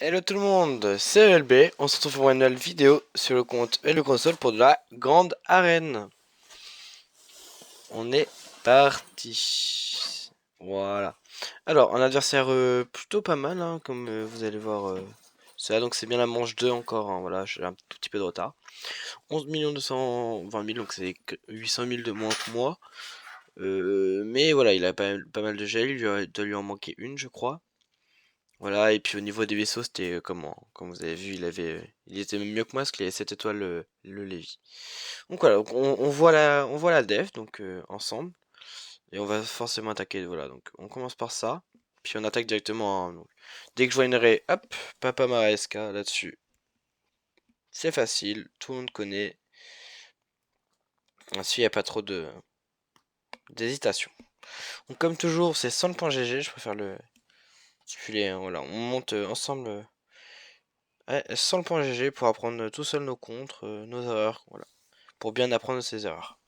Hello tout le monde, c'est LB, on se retrouve pour une nouvelle vidéo sur le compte et le console pour de la grande arène. On est parti. Voilà. Alors, un adversaire plutôt pas mal, hein, comme vous allez voir. Donc c'est bien la manche 2 encore, hein, voilà, j'ai un tout petit peu de retard. 11 220 000, donc c'est 800 000 de moins que moi. Mais voilà, il a pas mal de gel, doit lui en manquer une, je crois. Voilà, et puis au niveau des vaisseaux, c'était comme vous avez vu, il était même mieux que moi parce qu'il avait 7 étoiles le Lévi. Donc voilà, donc on voit la dev donc ensemble et on va forcément attaquer. Voilà, donc on commence par ça, puis on attaque directement, hein, donc. Dès que je vois une raie, hop, Papa Maresca là-dessus. C'est facile, tout le monde connaît. Ainsi, il n'y a pas trop de d'hésitation. Donc comme toujours, c'est sans le point GG, je préfère le stipuler, hein, voilà, on monte ensemble. Ouais, sans le point GG pour apprendre tout seul nos contres, nos erreurs, voilà. Pour bien apprendre ses erreurs.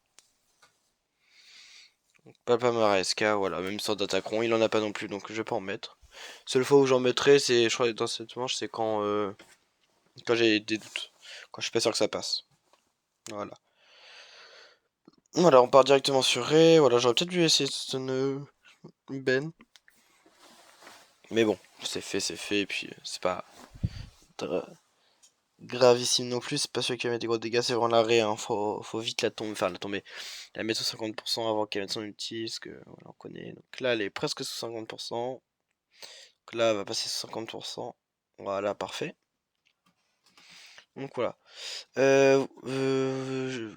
Papa Maresca, voilà, même sans d'attaqueront, il en a pas non plus, donc je vais pas en mettre. Seule fois où j'en mettrai, c'est, je crois, dans cette manche, c'est quand j'ai des doutes. Quand je suis pas sûr que ça passe. Voilà. Voilà, on part directement sur Ray. Voilà, j'aurais peut-être dû essayer de stun Ben. Mais bon, c'est fait, et puis c'est pas dra- gravissime non plus. C'est pas sûr qu'il va mettre des gros dégâts, c'est vraiment la Ray, hein. Faut vite la tomber, enfin la tomber. La mettre sous 50% avant qu'elle mette son ulti, parce que voilà, on connaît. Donc là, elle est presque sous 50%. Donc là, elle va passer sous 50%. Voilà, parfait. Donc voilà.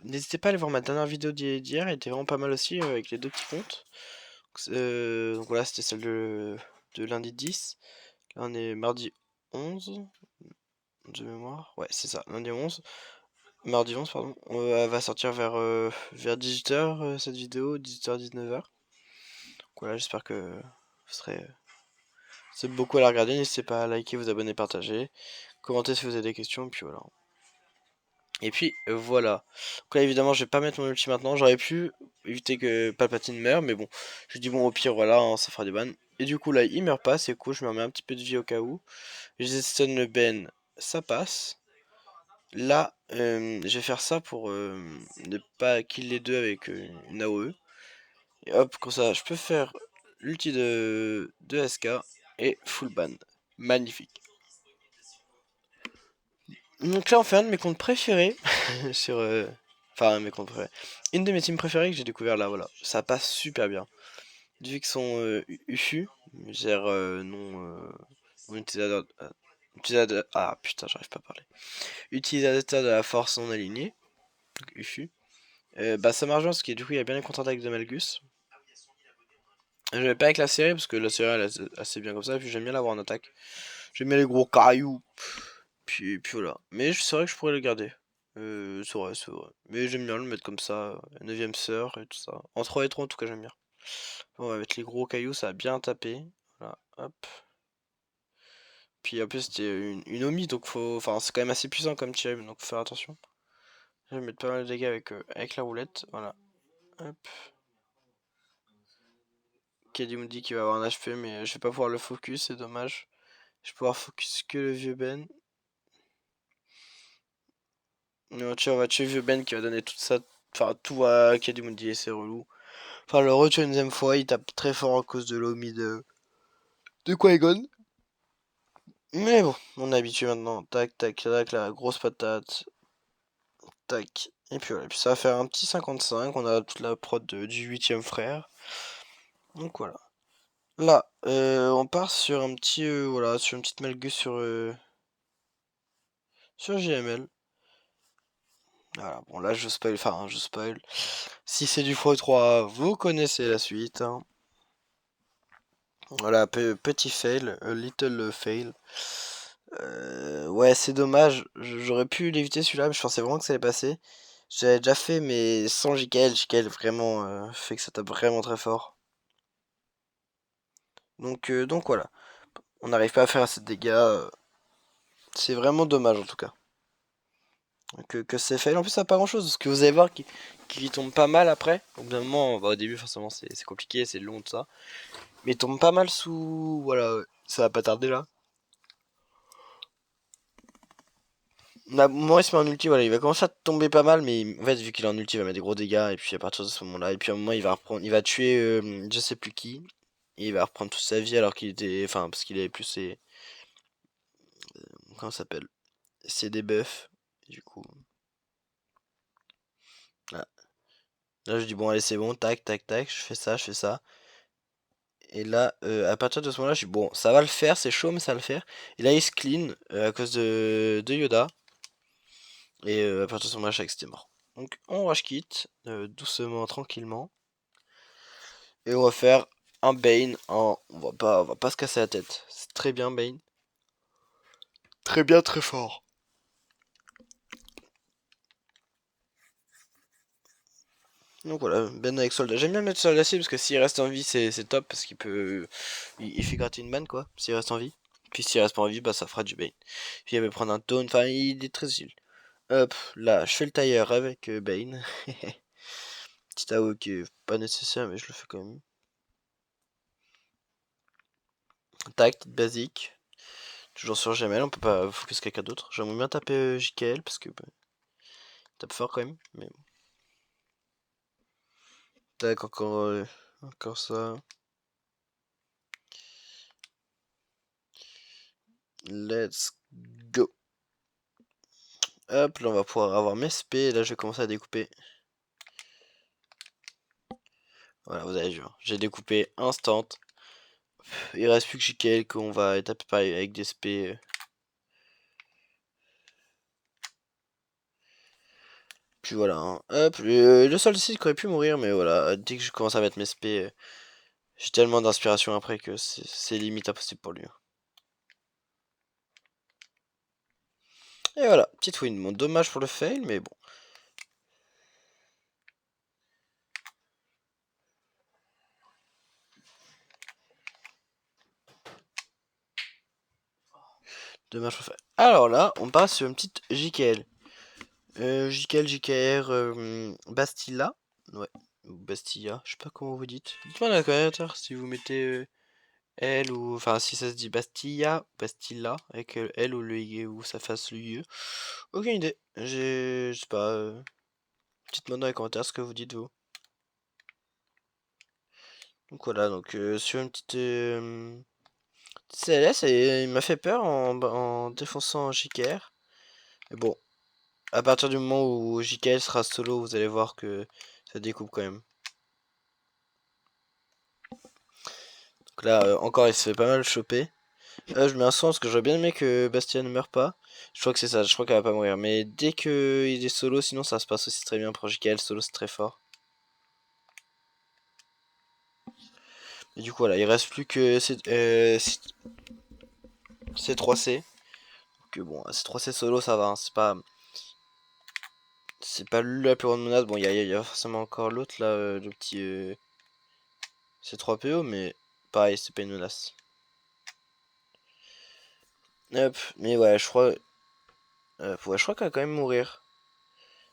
N'hésitez pas à aller voir ma dernière vidéo d'hier, elle était vraiment pas mal aussi, avec les deux petits comptes. Donc voilà, c'était celle de lundi 10. Là, on est mardi 11 de mémoire. Ouais, c'est ça, lundi 11. Mardi 11, pardon. Elle va sortir vers 18h cette vidéo, 18h, 19h. Donc voilà, j'espère que vous serez c'est beaucoup à la regarder. N'hésitez pas à liker, vous abonner, partager. Commentez si vous avez des questions, et puis voilà. Et puis voilà. Donc là, évidemment, je vais pas mettre mon ulti maintenant. J'aurais pu éviter que Palpatine meure, mais bon. Je dis bon, au pire, voilà, hein, ça fera des bans. Et du coup, là, il meurt pas, c'est cool. Je me remets un petit peu de vie au cas où. Je stun le Ben, ça passe. Là, je vais faire ça pour ne pas kill les deux avec une AOE. Et hop, comme ça, je peux faire l'ulti de SK et full ban. Magnifique. Donc là, on fait un de mes comptes préférés sur. Enfin, mes comptes préférés. Une de mes teams préférées que j'ai découvert là, voilà. Ça passe super bien. Vu que son UFU, gère non utilisateur, ah putain, j'arrive pas à parler. Utilisateur de la force non alignée, donc UFU. Bah ça marche bien parce que du coup il y a bien les contre-attaques de Malgus. Je vais pas avec la série parce que la série elle est assez bien comme ça, et puis j'aime bien l'avoir en attaque. J'aime bien les gros cailloux. Puis voilà. Mais c'est vrai que je pourrais le garder. C'est vrai, c'est vrai. Mais j'aime bien le mettre comme ça, 9ème sœur et tout ça. En 3 et 3 en tout cas j'aime bien. Bon, on va mettre les gros cailloux, ça a bien tapé. Voilà, hop. Puis en plus c'était une Omi, donc faut. Enfin c'est quand même assez puissant comme tir, donc faut faire attention. Je vais mettre pas mal de dégâts avec la roulette. Voilà. Hop. Kadimoudi qui va avoir un HP, mais je vais pas pouvoir le focus, c'est dommage. Je vais pouvoir focus que le vieux Ben. Non, tu on va tuer le vieux Ben qui va donner toute ça. Enfin tout à Kadimoudi et c'est relou. Enfin, le retue une deuxième fois, il tape très fort à cause de l'omi de Qui-Gon. Mais bon, on est habitué maintenant. Tac, tac, tac, la grosse patate. Tac. Et puis voilà, puis ça va faire un petit 55. On a toute la prod du 8ème frère. Donc voilà. Là, on part sur un petit, voilà, sur une petite Malgus sur JML. Voilà, bon là je spoil, enfin je spoil. Si c'est du x3, vous connaissez la suite, hein. Voilà, petit fail, little fail. Ouais, c'est dommage. J'aurais pu l'éviter celui-là, mais je pensais vraiment que ça allait passer. J'avais déjà fait, mais sans JKL. JKL vraiment fait que ça tape vraiment très fort. Donc voilà. On n'arrive pas à faire assez de dégâts. C'est vraiment dommage en tout cas. Que c'est fail. En plus, ça n'a pas grand chose. Parce que vous allez voir qu'il tombe pas mal après. Au bout d'un moment, bah, au début, forcément, c'est compliqué, c'est long, tout ça. Mais il tombe pas mal sous. Voilà, ça va pas tarder là. Bah, moi il se met en ulti, voilà, il va commencer à tomber pas mal, mais en fait vu qu'il est en ulti il va mettre des gros dégâts, et puis à partir de ce moment là, et puis à un moment il va reprendre, il va tuer je sais plus qui, et il va reprendre toute sa vie alors qu'il était, enfin parce qu'il avait plus ses, comment ça s'appelle, ses debuffs, et du coup, là, là je dis bon allez c'est bon, tac tac tac, je fais ça, et là à partir de ce moment là je dis bon ça va le faire, c'est chaud mais ça va le faire, et là il se clean à cause de Yoda, et à partir de ce moment là je savais que c'était mort. Donc on rush kit, doucement, tranquillement. Et on va faire un Bane en... on va pas se casser la tête. C'est très bien Bane. Très bien, très fort. Donc voilà, Ben avec soldat. J'aime bien mettre soldat parce que s'il reste en vie, c'est top parce qu'il peut... Il fait gratter une ban quoi, s'il reste en vie. Puis s'il reste pas en vie, bah ça fera du Bane. Puis il va prendre un taunt, enfin il est très utile. Hop, là, je fais le tailleur avec Bane. Petit AO qui est pas nécessaire, mais je le fais quand même. Tac, basique. Toujours sur Jamel, on peut pas focus quelqu'un d'autre. J'aimerais bien taper JKL parce que bah, il tape fort quand même. Mais bon. Tac, encore, encore ça. Let's go. Hop, là on va pouvoir avoir mes SP. Et là je vais commencer à découper. Voilà, vous avez vu. Hein. J'ai découpé instant. Il reste plus que JKL qu'on va taper pareil avec des SP. Puis voilà. Hein. Hop, le seul site qui aurait pu mourir, mais voilà. Dès que je commence à mettre mes SP, j'ai tellement d'inspiration après que c'est limite impossible pour lui. Hein. Et voilà, petite win. Bon, dommage pour le fail, mais bon. Dommage pour le fail. Alors là, on passe sur une petite JKL. JKL, JKR, Bastilla. Ouais, ou Bastilla, je sais pas comment vous dites. Dites-moi dans les commentaires si vous mettez L ou. Enfin, si ça se dit Bastilla, Bastilla, avec L ou le I, ou ça fasse le IE. Aucune idée. Je sais pas. Dites-moi dans les commentaires ce que vous dites, vous. Donc voilà, donc sur une petite CLS, et il m'a fait peur en défonçant JKR. Mais bon, à partir du moment où JKL sera solo, vous allez voir que ça découpe quand même. Donc là, encore, il se fait pas mal choper. Je mets un son parce que j'aurais bien aimé que Bastia ne meure pas. Je crois que c'est ça, je crois qu'elle va pas mourir. Mais dès que il est solo, sinon ça se passe aussi très bien pour JKL. Solo, c'est très fort. Et du coup, voilà, il reste plus que C3C. Que bon, C3C solo, ça va. Hein, c'est pas la plus grande menace. Bon, y a forcément encore l'autre là, le petit C3PO, mais pareil, c'est pas une menace. Hop, mais ouais, ouais, je crois qu'elle va quand même mourir.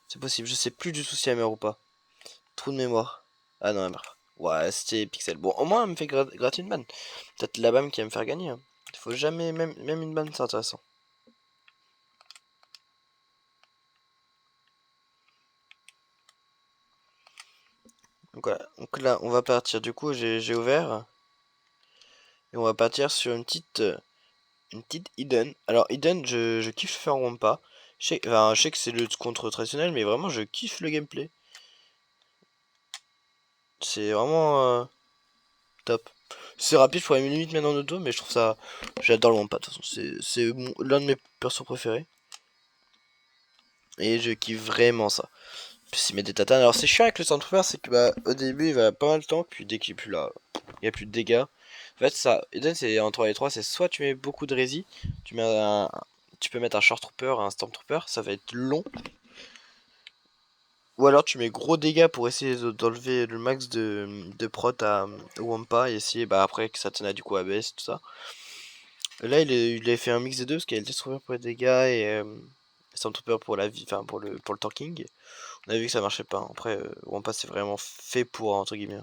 C'est possible, je sais plus du tout si elle meurt ou pas. Trou de mémoire. Ah non, elle meurt pas. Ouais, c'était Pixel. Bon, au moins, elle me fait gratter une banne. Peut-être la BAM qui va me faire gagner. Hein. Il faut jamais, même une banne, c'est intéressant. Donc voilà. Donc là, on va partir. Du coup, j'ai ouvert. Et on va partir sur une petite Eden. Alors, Eden, je kiffe faire en Wampa. Enfin, je sais que c'est le contre traditionnel, mais vraiment, je kiffe le gameplay. C'est vraiment top. C'est rapide, je pourrais limite mettre en auto, mais je trouve ça. J'adore le Wampa, de toute façon. C'est l'un de mes persos préférés. Et je kiffe vraiment ça. Puis il met des tatanes. Alors c'est chiant avec le Stormtrooper, c'est que bah, au début il va pas mal de temps, puis dès qu'il est plus là, il y a plus de dégâts. En fait, ça, Eden c'est en 3 et 3, c'est soit tu mets beaucoup de rési, tu peux mettre un Short Trooper, un Stormtrooper, ça va être long. Ou alors tu mets gros dégâts pour essayer d'enlever le max de prot à Wampa et essayer bah, après que ça tienne à du coup ABS tout ça. Là il a fait un mix des deux parce qu'il y a le Death pour les dégâts et Stormtrooper pour la vie, enfin pour le tanking. On a vu que ça marchait pas. Après, Wampa c'est vraiment fait pour entre guillemets.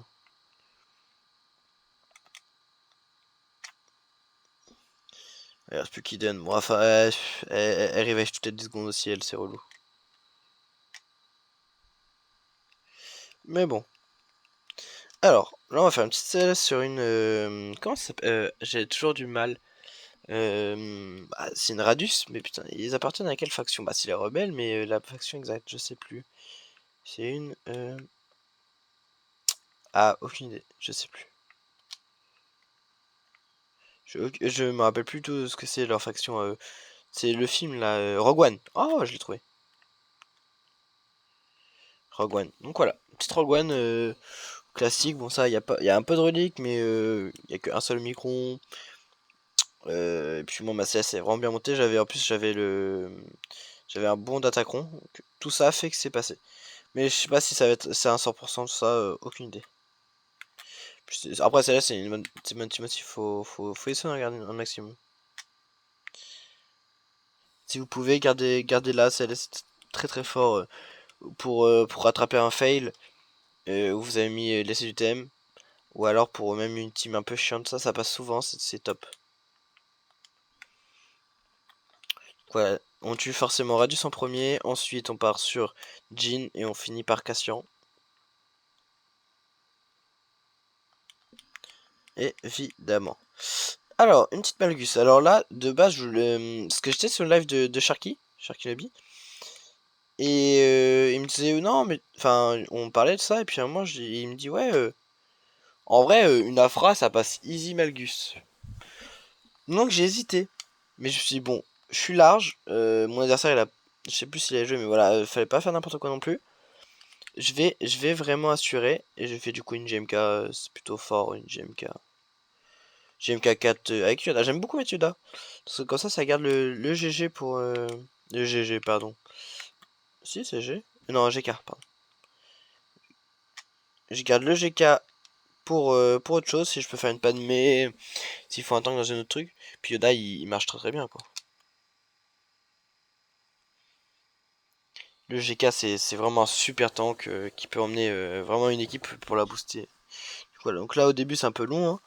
Il reste plus qu'Iden. Bon, enfin, elle réveille toutes les 10 secondes aussi, elle, c'est relou. Mais bon. Alors, là, on va faire une petite série sur une. Comment ça s'appelle j'ai toujours du mal. C'est une Radus, mais putain, ils appartiennent à quelle faction? Bah, c'est les rebelles, mais la faction exacte, je sais plus. C'est une. Ah, aucune idée, je sais plus. Je me rappelle plus tout ce que c'est leur faction. C'est le film là, Rogue One. Oh, je l'ai trouvé. Rogue One. Donc voilà, petite Rogue One classique. Bon, ça, y a un peu de reliques, mais il y a qu'un seul micron. Et puis moi, ma CS est vraiment bien montée. En plus, j'avais un bon datacron. Donc, tout ça fait que c'est passé. Mais je sais pas si ça va être, c'est un 100% tout ça, aucune idée. Après, celle-là, c'est une bonne team aussi. Faut essayer d'en regarder un maximum. Si vous pouvez, gardez-la. Celle-là, c'est très très fort pour rattraper un fail. Où vous avez mis laisser du thème. Ou alors pour même une team un peu chiante, ça passe souvent, c'est top. Voilà, on tue forcément Radius en premier, ensuite on part sur Jhin et on finit par Cassian. Évidemment. Alors, une petite Malgus. Alors là, de base, parce que j'étais sur le live de Sharky Lobby, et il me disait non, mais enfin, on parlait de ça, et puis à un moment, il me dit ouais, en vrai, une Afra ça passe easy Malgus. Donc j'ai hésité, mais je me suis dit bon, je suis large, mon adversaire il a, je sais plus s'il a joué, mais voilà, fallait pas faire n'importe quoi non plus. Je vais vraiment assurer, et je fais du coup une GMK, c'est plutôt fort une GMK. GMK 4 avec Yoda, j'aime beaucoup mettre Yoda. Parce que comme ça garde le GG pour... le GG, pardon. Si, c'est G? Non, GK, pardon. Je garde le GK pour autre chose, si je peux faire une panne, mais s'il faut un tank dans un autre truc. Puis Yoda, il marche très très bien, quoi. Le GK, c'est vraiment un super tank qui peut emmener vraiment une équipe pour la booster. Voilà, donc là, au début, c'est un peu long, hein.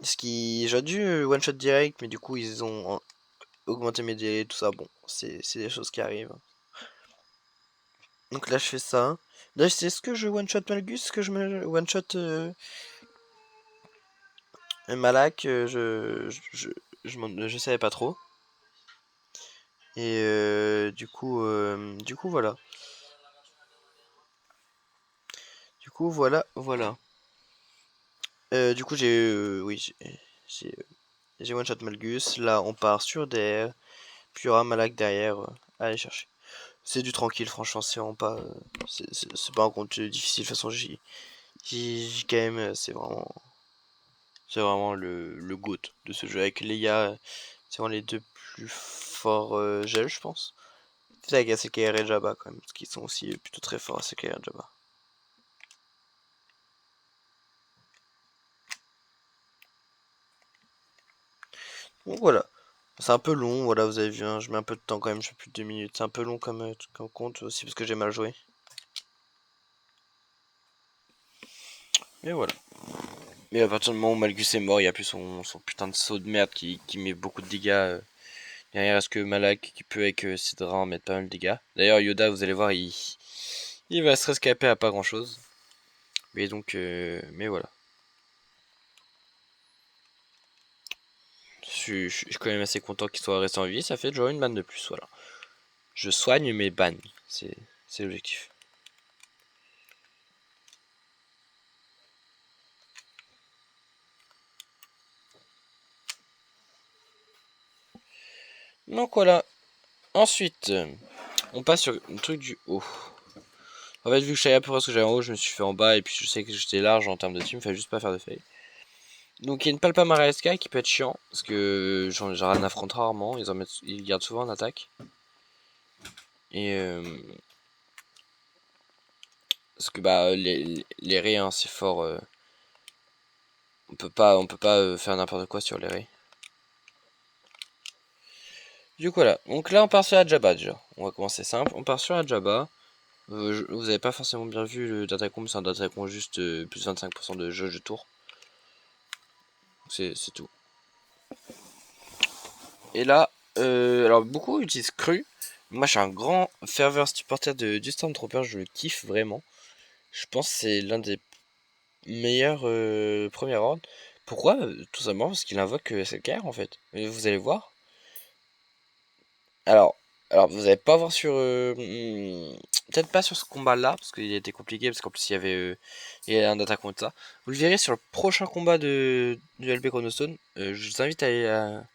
J'aurais dû one-shot direct, mais du coup, ils ont augmenté mes délais, tout ça. Bon, c'est des choses qui arrivent. Donc là, je fais ça. Là, c'est ce que je one-shot Malgus, ce que je me one-shot Malak, je savais pas trop. Et du coup, voilà. Du coup, voilà. Du coup, oui, j'ai j'ai one-shot Malgus. Là, on part sur DR. Puis il y aura Malak derrière à aller chercher. C'est du tranquille, franchement, c'est vraiment pas. C'est pas un compte difficile. De toute façon, JKM, c'est vraiment le GOAT de ce jeu. Avec Leia, c'est vraiment les deux plus forts gels, je pense. C'est avec ACKR et Jabba quand même, parce qu'ils sont aussi plutôt très forts ACKR et Jabba. Donc voilà. C'est un peu long, voilà, vous avez vu, hein, je mets un peu de temps quand même, je fais plus de 2 minutes. C'est un peu long comme compte aussi parce que j'ai mal joué. Mais voilà. Mais à partir du moment où Malgus est mort, il n'y a plus son putain de saut de merde qui met beaucoup de dégâts. Derrière, est-ce que Malak, qui peut avec ses draps, mettre pas mal de dégâts. D'ailleurs, Yoda, vous allez voir, il va se rescaper à pas grand chose. Mais donc, mais voilà. Je suis quand même assez content qu'il soit resté en vie, ça fait déjà une banne de plus, voilà. Je soigne mes bannes, c'est l'objectif. Donc voilà. Ensuite, on passe sur le truc du haut. En fait, vu que je savais à peu près ce que j'avais en haut, je me suis fait en bas, et puis je sais que j'étais large en termes de team, il fallait juste pas faire de fail. Donc il y a une Palpa Maresca qui peut être chiant, parce que j'en affronte rarement, ils gardent souvent en attaque. Et parce que bah les raies, hein, c'est fort. On peut pas faire n'importe quoi sur les raies. Du coup voilà, donc là on part sur Ajaba déjà. On va commencer simple, on part sur Ajaba. Vous avez pas forcément bien vu le datacom, c'est un datacom juste plus 25% de jeu de tour. C'est tout. Et là, alors beaucoup utilisent Cru. Moi, je suis un grand ferveur supporter du Stormtrooper, je le kiffe vraiment. Je pense que c'est l'un des meilleurs premiers ordres. Pourquoi? Tout simplement parce qu'il invoque SLKR en fait. Et vous allez voir. Alors, alors vous allez pas voir sur... peut-être pas sur ce combat-là, parce qu'il a été compliqué, parce qu'en plus il y a un attaque contre ça. Vous le verrez sur le prochain combat du LB Chronostone. Je vous invite à aller à...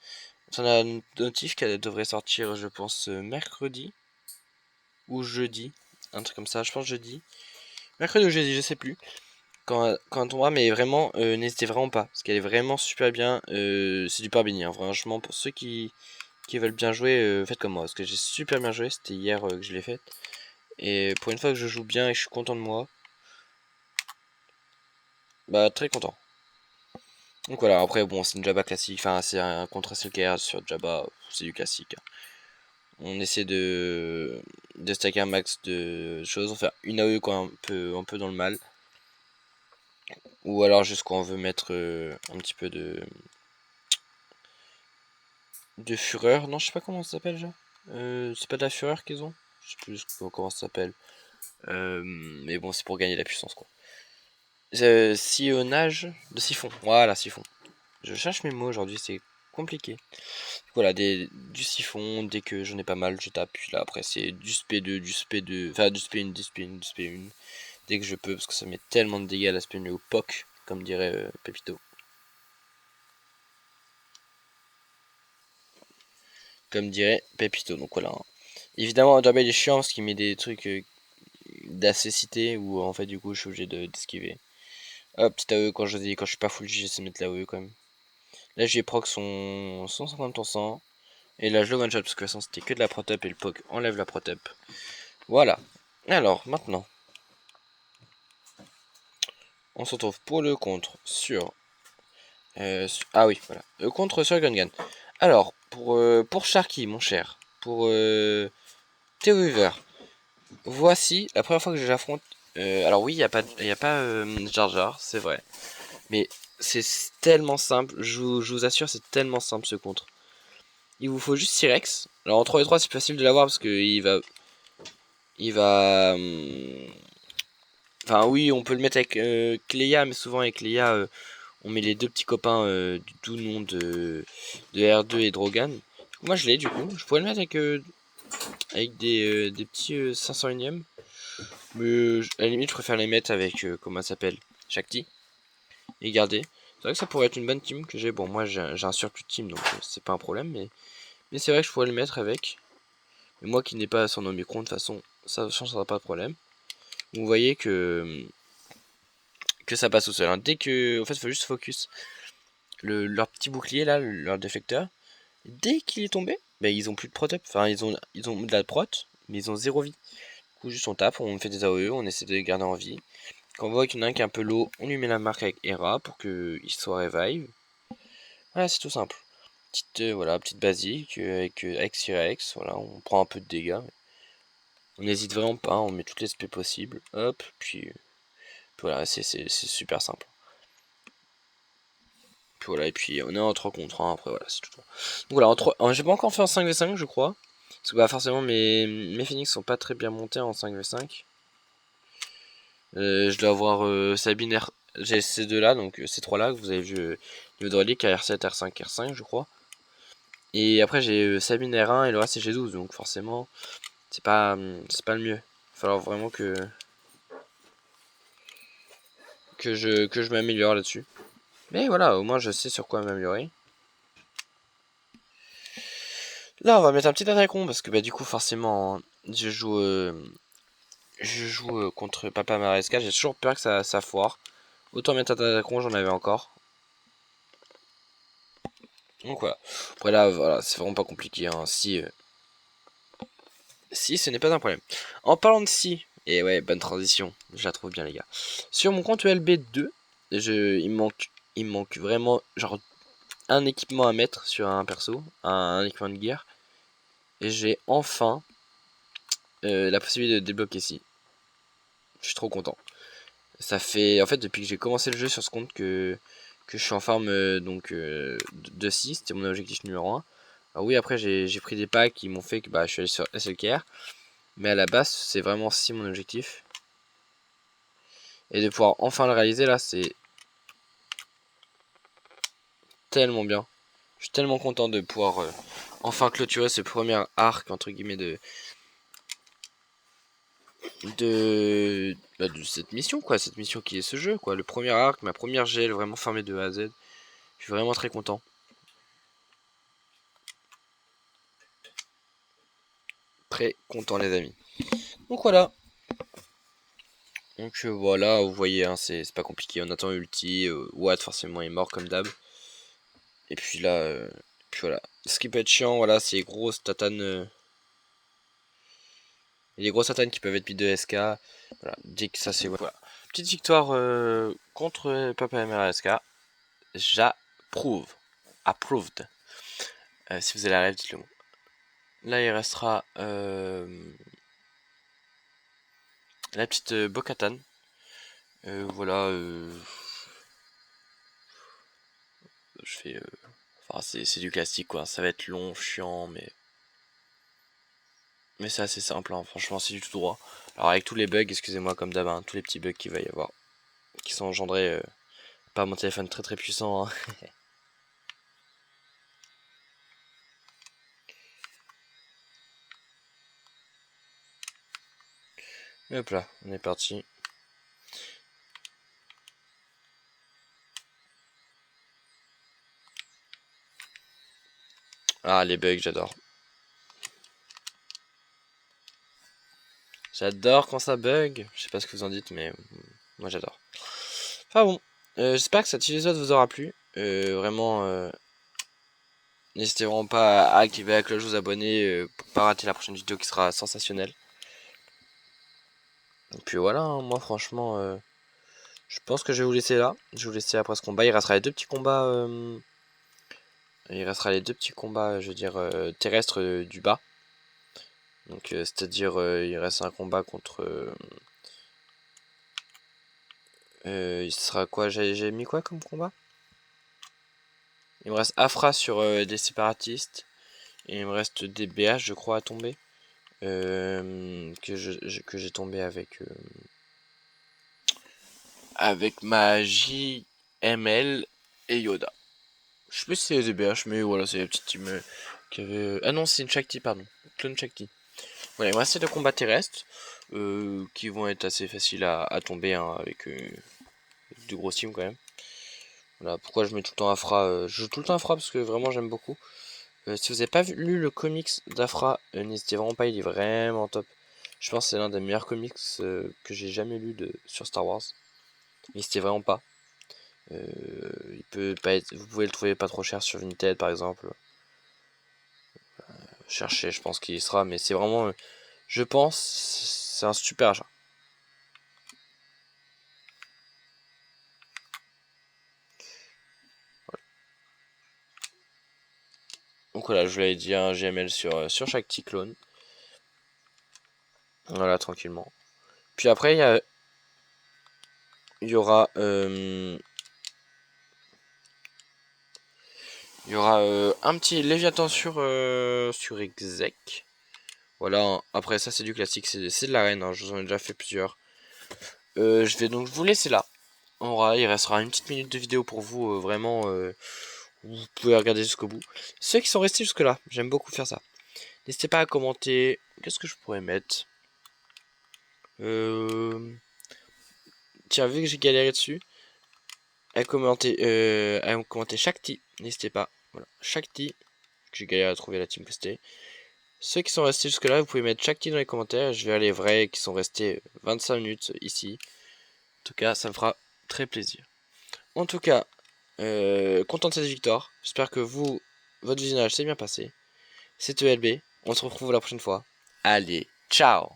On a une notif qui devrait sortir, je pense, mercredi ou jeudi. Un truc comme ça, je pense jeudi. Mercredi ou jeudi, je sais plus. Quand on tombera, mais vraiment, n'hésitez vraiment pas. Parce qu'elle est vraiment super bien. C'est du Parbini, hein, franchement, pour ceux qui veulent bien jouer, faites comme moi. Parce que j'ai super bien joué, c'était hier que je l'ai fait. Et pour une fois que je joue bien et que je suis content de moi, bah très content. Donc voilà, après bon, c'est une Jabba classique, enfin c'est un contre SLKR sur Jabba, c'est du classique, hein. On essaie de stacker un max de choses, on fait une AOE quand un peu dans le mal. Ou alors juste quand on veut mettre un petit peu de fureur. Non, je sais pas comment ça s'appelle déjà. C'est pas de la fureur qu'ils ont. Je sais plus comment ça s'appelle. Mais bon, c'est pour gagner de la puissance quoi. Sillonnage de siphon. Voilà, siphon. Je cherche mes mots aujourd'hui, c'est compliqué. Voilà, du siphon, dès que j'en ai pas mal, je tape. Puis là, après, c'est du SP2, du SP2, enfin du SP1, du SP1, du SP1. Dès que je peux, parce que ça met tellement de dégâts à la SP1 au POC, comme dirait Pépito. Comme dirait Pépito, donc voilà. Évidemment, Jabba il est chiant parce qu'il met des trucs d'accessité où en fait, du coup, je suis obligé d'esquiver. Hop, petit AE quand quand je suis pas full G, j'essaie de mettre la AE quand même. Là, j'ai proc son 150%. Et là, je le one shot parce que de toute façon, c'était que de la protop et le POC enlève la protop. Voilà. Alors, maintenant, on se retrouve pour le contre sur. Ah oui, voilà. Le contre sur Gungan. Alors, pour Sharky, mon cher, pour Theo Weaver, voici la première fois que j'affronte. Alors, oui, y a pas Jar Jar, c'est vrai. Mais c'est tellement simple, je vous assure, c'est tellement simple ce contre. Il vous faut juste Cyrex. Alors, en 3 et 3, c'est plus facile de l'avoir parce qu'il va. Il va. Enfin, oui, on peut le mettre avec Cléa, mais souvent avec Cléa, on met les deux petits copains du doux nom de R2 et Drogan. Moi, je l'ai du coup. Je pourrais le mettre avec des petits 500 unième. Mais à la limite, je préfère les mettre avec, comment ça s'appelle, Shakti. Et garder. C'est vrai que ça pourrait être une bonne team que j'ai. Bon, moi, j'ai un surplus de team, donc c'est pas un problème. Mais c'est vrai que je pourrais le mettre avec. Mais moi qui n'ai pas son Omicron, de toute façon, ça ne changera pas de problème. Vous voyez que ça passe tout seul, hein. Dès que, en fait, il faut juste focus leur petit bouclier là, leur déflecteur. Dès qu'il est tombé, bah, ils ont plus de protop. Enfin, ils ont de la prot, mais ils ont zéro vie. Du coup, juste on tape, on fait des AOE, on essaie de les garder en vie. Quand on voit qu'il y en a un qui est un peu low, on lui met la marque avec Hera pour qu'il soit revive. Voilà, c'est tout simple. Voilà, petite basique avec Cyrex. Voilà, on prend un peu de dégâts. On n'hésite vraiment pas, on met toutes les SP possibles. Hop, puis voilà, c'est super simple. Puis voilà, et puis on est en 3 contre 1, après voilà, c'est tout. Donc voilà, j'ai pas encore fait en 5v5 je crois. Parce que bah forcément mes Phoenix sont pas très bien montés en 5v5. Je dois avoir Sabine R... J'ai ces deux là, donc ces trois là que vous avez vu le Drolic à R7, R5, R5 je crois. Et après j'ai Sabine R1 et le reste c'est G12, donc forcément c'est pas le mieux. Il va falloir vraiment que je m'améliore là-dessus. Mais voilà, au moins je sais sur quoi m'améliorer. Là, on va mettre un petit attaquant parce que bah du coup forcément je joue contre Papa Maresca, j'ai toujours peur que ça foire. Autant mettre un attaquant, j'en avais encore. Donc voilà. Après là, voilà, c'est vraiment pas compliqué, hein. Si ce n'est pas un problème. En parlant de si, et ouais, bonne transition, je la trouve bien les gars. Sur mon compte ELB2, il me manque vraiment genre un équipement à mettre sur un perso, un équipement de guerre. Et j'ai enfin la possibilité de débloquer ici. Je suis trop content. Ça fait en fait depuis que j'ai commencé le jeu sur ce compte que je suis en farm de 6, c'était mon objectif numéro 1. Alors oui, après j'ai pris des packs qui m'ont fait que je suis allé sur SLKR. Mais à la base, c'est vraiment aussi mon objectif. Et de pouvoir enfin le réaliser là, c'est tellement bien. Je suis tellement content de pouvoir enfin clôturer ce premier arc entre guillemets de cette mission quoi, cette mission qui est ce jeu quoi, le premier arc, ma première GL vraiment fermée de A à Z. Je suis vraiment très content. Très content les amis. Donc voilà. Donc voilà, vous voyez, hein, c'est pas compliqué. On attend ulti, Watt forcément est mort comme d'hab. Et puis là, puis voilà. Ce qui peut être chiant, voilà, c'est les grosses tatanes. Les grosses tatanes qui peuvent être pied de SK. Voilà, dès que ça c'est voilà. Petite victoire contre Papa MRSK. J'approuve. Approved. Si vous avez la rêve, dites-le moi. Là il restera la petite Bo-Katan. Voilà. Je fais. Enfin c'est du classique quoi. Ça va être long, chiant, mais c'est assez simple, hein. Franchement c'est du tout droit. Alors avec tous les bugs, excusez-moi comme d'hab, hein, tous les petits bugs qu'il va y avoir, qui sont engendrés par mon téléphone très très puissant. Hein. Et hop là, on est parti. Ah les bugs, j'adore. J'adore quand ça bug. Je sais pas ce que vous en dites, mais moi j'adore. Enfin bon, j'espère que cet épisode vous aura plu. Vraiment, n'hésitez vraiment pas à activer la cloche, vous abonner pour pas rater la prochaine vidéo qui sera sensationnelle. Et puis voilà, hein, moi franchement, je pense que je vais vous laisser là. Je vais vous laisser après ce combat. Il restera les deux petits combats. Il restera les deux petits combats, je veux dire, terrestres du bas. Donc, c'est-à-dire, il reste un combat contre. Il sera quoi? J'ai mis quoi comme combat? Il me reste Afra sur des séparatistes. Et il me reste des BH, je crois, à tomber. Que j'ai tombé avec ma JML et Yoda. Je sais plus si c'est des BH, mais voilà, c'est la petite team qui avait. Ah non, c'est une Shakti, pardon. Clone Shakti. Voilà, il me reste deux combats terrestres qui vont être assez faciles à tomber hein, avec du gros team quand même. Voilà, pourquoi je mets tout le temps Afra. Je joue tout le temps Afra parce que vraiment j'aime beaucoup. Si vous n'avez pas lu le comics d'Afra, n'hésitez vraiment pas, il est vraiment top. Je pense que c'est l'un des meilleurs comics que j'ai jamais lu sur Star Wars. N'hésitez vraiment pas. Il peut pas être, vous pouvez le trouver pas trop cher sur Vinted par exemple. Cherchez, je pense qu'il y sera, mais c'est vraiment, je pense, c'est un super achat. Donc voilà, je vous l'avais dit, un GML sur chaque petit clone. Voilà, tranquillement. Puis après, il y aura un petit Léviathan sur exec. Voilà, après ça c'est du classique, c'est de l'arène, hein, je vous en ai déjà fait plusieurs. Je vais donc vous laisser là. Il restera une petite minute de vidéo pour vous, vraiment, vous pouvez regarder jusqu'au bout. Ceux qui sont restés jusque là, j'aime beaucoup faire ça. N'hésitez pas à commenter, qu'est-ce que je pourrais mettre Tiens, vu que j'ai galéré dessus, à commenter Shakti, n'hésitez pas. Voilà, Shakti, que j'ai galéré à trouver la team que c'était. Ceux qui sont restés jusque là, vous pouvez mettre Shakti dans les commentaires. Je vais les vrais qui sont restés 25 minutes ici. En tout cas, ça me fera très plaisir. En tout cas, content de cette victoire. J'espère que votre visionnage s'est bien passé. C'était ELB. On se retrouve la prochaine fois. Allez, ciao!